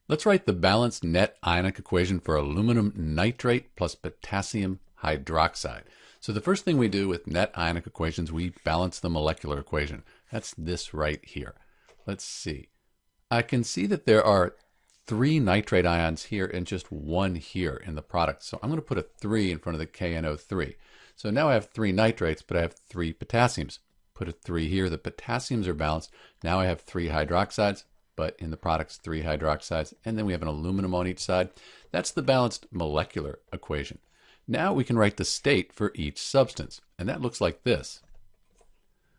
Let's write the balanced net ionic equation for aluminum nitrate plus potassium hydroxide. So the first thing we do with net ionic equations, we balance the molecular equation. That's this right here. Let's see. I can see that there are 3 nitrate ions here and just 1 here in the product. So I'm going to put a 3 in front of the KNO3. So now I have 3 nitrates, but I have 3 potassiums. Put a 3 here. The potassiums are balanced. Now I have 3 hydroxides, but in the products 3 hydroxides, and then we have an aluminum on each side. That's the balanced molecular equation. Now we can write the state for each substance, and that looks like this.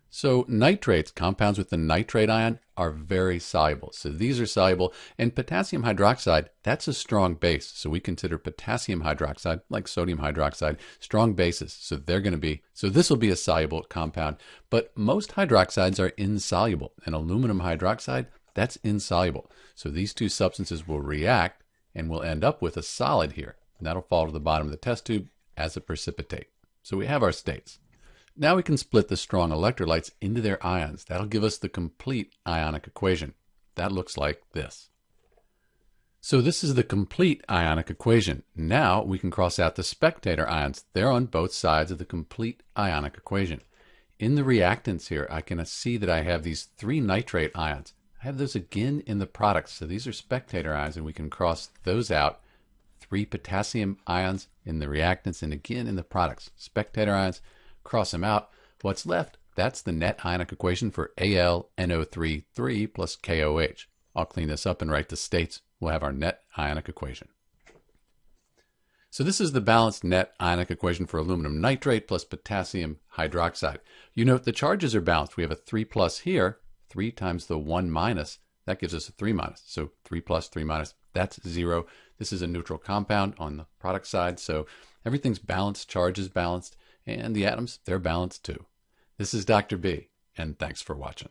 So nitrates, compounds with the nitrate ion, are very soluble. So these are soluble, and potassium hydroxide, that's a strong base. So we consider potassium hydroxide, like sodium hydroxide, strong bases. So this will be a soluble compound, but most hydroxides are insoluble, and aluminum hydroxide, that's insoluble. So these two substances will react and we'll end up with a solid here. And that'll fall to the bottom of the test tube as a precipitate. So we have our states. Now we can split the strong electrolytes into their ions. That'll give us the complete ionic equation. That looks like this. So this is the complete ionic equation. Now we can cross out the spectator ions. They're on both sides of the complete ionic equation. In the reactants here, I can see that I have these 3 nitrate ions. I have those again in the products. So these are spectator ions, and we can cross those out. 3 potassium ions in the reactants and again in the products. Spectator ions, cross them out. What's left? That's the net ionic equation for AlNO3 3 plus KOH. I'll clean this up and write the states. We'll have our net ionic equation. So this is the balanced net ionic equation for aluminum nitrate plus potassium hydroxide. You note the charges are balanced. We have a 3 plus here. 3 times the 1 minus, that gives us a 3 minus. So 3 plus, 3 minus, that's 0. This is a neutral compound on the product side, so everything's balanced, charge is balanced, and the atoms, they're balanced too. This is Dr. B, and thanks for watching.